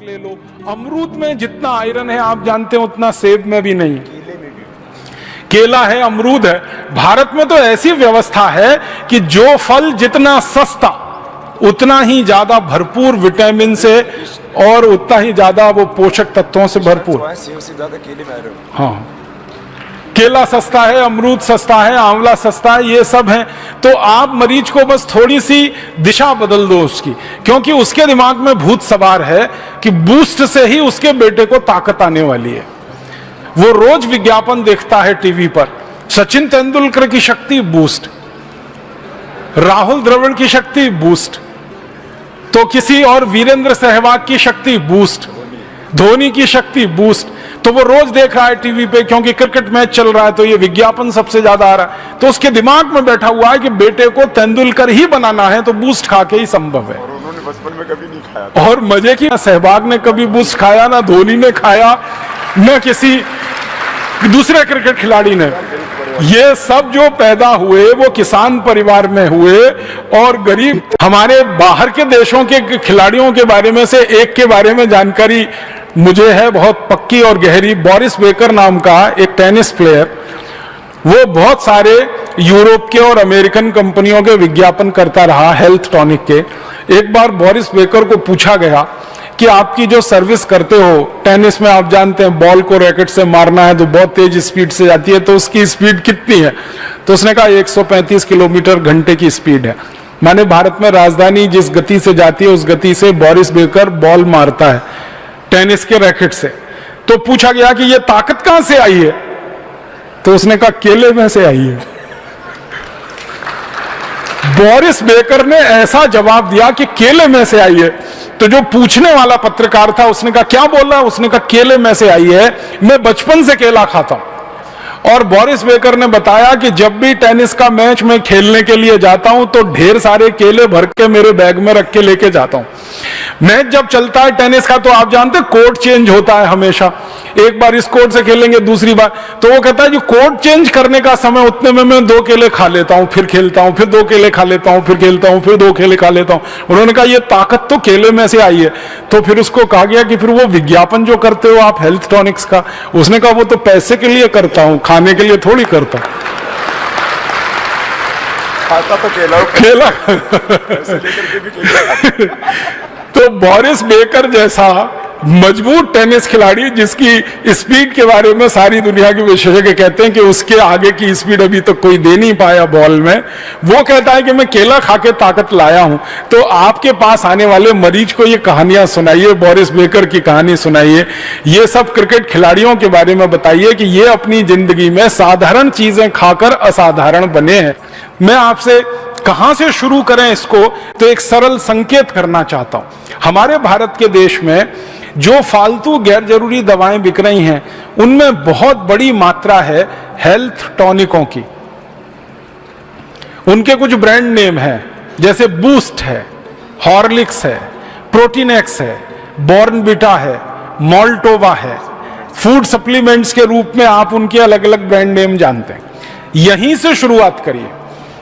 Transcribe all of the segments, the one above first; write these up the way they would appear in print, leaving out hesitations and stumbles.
ले लो, अमरूद में जितना आयरन है आप जानते हैं उतना सेब में भी नहीं। केला है, अमरूद है। भारत में तो ऐसी व्यवस्था है कि जो फल जितना सस्ता उतना ही ज्यादा भरपूर विटामिन से और उतना ही ज्यादा वो पोषक तत्वों से भरपूर। हाँ, केला सस्ता है, अमरूद सस्ता है, आंवला सस्ता है, ये सब है। तो आप मरीज को बस थोड़ी सी दिशा बदल दो उसकी, क्योंकि उसके दिमाग में भूत सवार है कि बूस्ट से ही उसके बेटे को ताकत आने वाली है। वो रोज विज्ञापन देखता है टीवी पर, सचिन तेंदुलकर की शक्ति बूस्ट, राहुल द्रविड़ की शक्ति बूस्ट, तो किसी और वीरेंद्र सहवाग की शक्ति बूस्ट, धोनी की शक्ति बूस्ट। तो वो रोज देख रहा है टीवी पे, क्योंकि क्रिकेट मैच चल रहा है तो ये विज्ञापन सबसे ज्यादा आ रहा है। तो उसके दिमाग में बैठा हुआ है कि बेटे को तेंदुलकर ही बनाना है, तो बूस्ट खा के ही संभव है। और उन्होंने बचपन में कभी नहीं खाया। और मजे की, सहवाग ने कभी बूस्ट खाया, ना धोनी ने खाया, न किसी दूसरे क्रिकेट खिलाड़ी ने। ये सब जो पैदा हुए वो किसान परिवार में हुए और गरीब। हमारे बाहर के देशों के खिलाड़ियों के बारे में से एक के बारे में जानकारी मुझे है बहुत पक्की और गहरी। बोरिस बेकर नाम का एक टेनिस प्लेयर, वो बहुत सारे यूरोप के और अमेरिकन कंपनियों के विज्ञापन करता रहा, हेल्थ टॉनिक के। एक बार बोरिस बेकर को पूछा गया कि आपकी जो सर्विस करते हो टेनिस में, आप जानते हैं बॉल को रैकेट से मारना है तो बहुत तेज स्पीड से जाती है, तो उसकी स्पीड कितनी है? तो उसने कहा 135 किलोमीटर घंटे की स्पीड है। माने भारत में राजधानी जिस गति से जाती है उस गति से बोरिस बेकर बॉल मारता है टेनिस के रैकेट से। तो पूछा गया कि ये ताकत कहां से आई है? तो उसने कहा केले में से आई है। बोरिस बेकर ने ऐसा जवाब दिया कि केले में से आई है। तो जो पूछने वाला पत्रकार था उसने कहा क्या बोल रहा है? उसने कहा केले में से आई है, मैं बचपन से केला खाता हूं। और बोरिस बेकर ने बताया कि जब भी टेनिस का मैच मैं खेलने के लिए जाता हूं तो ढेर सारे केले भर के मेरे बैग में रख के लेके जाता हूं। मैच जब चलता है टेनिस का तो आप जानते हैं कोर्ट चेंज होता है हमेशा, एक बार इस कोर्ट से खेलेंगे दूसरी बार। तो वो कहता है कि कोर्ट चेंज करने का समय उतने में मैं 2 केले खा लेता हूं, फिर खेलता हूं, फिर 2 केले खा लेता हूं, फिर खेलता हूं, फिर 2 केले खा लेता हूं। उन्होंने कहा ये ताकत तो केले में से आई है। तो फिर उसको कहा गया कि फिर वो विज्ञापन जो करते हो आप हेल्थ टॉनिक्स का, उसने कहा वो तो पैसे के लिए करता हूं, खाने के लिए थोड़ी करता हूं। खाता तो केला तो बोरिस बेकर जैसा मजबूत टेनिस खिलाड़ी जिसकी स्पीड के बारे में सारी दुनिया के विशेषज्ञ कहते हैं कि उसके आगे की स्पीड अभी तक कोई दे नहीं पाया बॉल में, वो कहता है कि मैं केला खा के ताकत लाया हूं। तो आपके पास आने वाले मरीज को ये कहानियां सुनाइए, बोरिस बेकर की कहानी सुनाइए, ये सब क्रिकेट खिलाड़ियों के बारे में बताइए कि ये अपनी जिंदगी में साधारण चीजें खाकर असाधारण बने हैं। मैं आपसे कहां से शुरू करें इसको, तो एक सरल संकेत करना चाहता हूं। हमारे भारत के देश में जो फालतू गैर जरूरी दवाएं बिक रही हैं उनमें बहुत बड़ी मात्रा है हेल्थ टॉनिकों की। उनके कुछ ब्रांड नेम है, जैसे बूस्ट है, हॉर्लिक्स है, प्रोटीनेक्स है, बॉर्नविटा है, मोल्टोवा है। फूड सप्लीमेंट्स के रूप में आप उनके अलग अलग ब्रांड नेम जानते हैं। यहीं से शुरुआत करिए,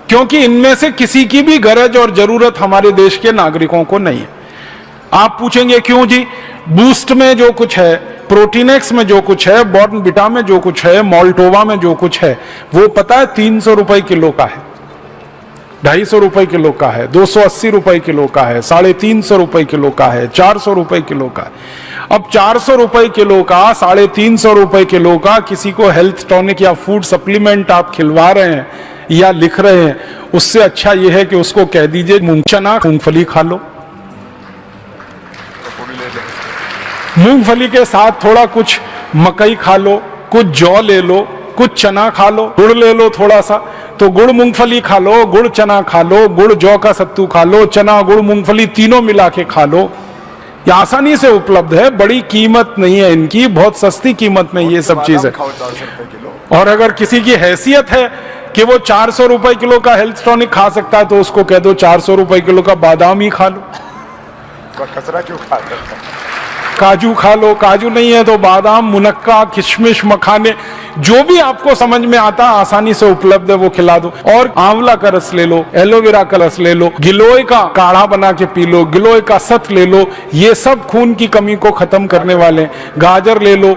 क्योंकि इनमें से किसी की भी गरज और जरूरत हमारे देश के नागरिकों को नहीं है। आप पूछेंगे क्यों जी? बूस्ट में जो कुछ है, प्रोटीनेक्स में जो कुछ है, बॉर्नविटा में जो कुछ है, मोल्टोवा में जो कुछ है, वो पता है 300 रुपए किलो का है, 250 रुपए किलो का है, 280 रुपए किलो का है, 350 रुपए किलो का है, 400 रुपए किलो का है। अब 400 रुपए किलो का, 350 रुपए किलो का किसी को हेल्थ टॉनिक या फूड सप्लीमेंट आप खिलवा रहे हैं या लिख रहे हैं, उससे अच्छा यह है कि उसको कह दीजिए चना मूंगफली खा लो, मूंगफली के साथ थोड़ा कुछ मकई खा लो, कुछ जौ ले लो, कुछ चना खा लो, गुड़ ले लो थोड़ा सा, तो गुड़ मूंगफली खा लो, गुड़ चना खा लो, गुड़ जौ का सत्तू खा लो, चना गुड़ मूंगफली तीनों मिला के खा लो। ये आसानी से उपलब्ध है, बड़ी कीमत नहीं है इनकी, बहुत सस्ती कीमत में ये सब चीजें। और अगर किसी की हैसियत है कि वो 400 रुपए किलो का हेल्थ टॉनिक खा सकता है तो उसको कह दो 400 रुपए किलो का बादाम ही खा लो। कचरा क्यों खाता है? काजू खा लो, काजू नहीं है तो बादाम, मुनक्का, किशमिश, मखाने, जो भी आपको समझ में आता आसानी से उपलब्ध है वो खिला दो। और आंवला का रस ले लो, एलोवेरा का रस ले लो, गिलोय का काढ़ा बना के पी लो, गिलोय का सत ले लो, ये सब खून की कमी को खत्म करने वाले। गाजर ले लो,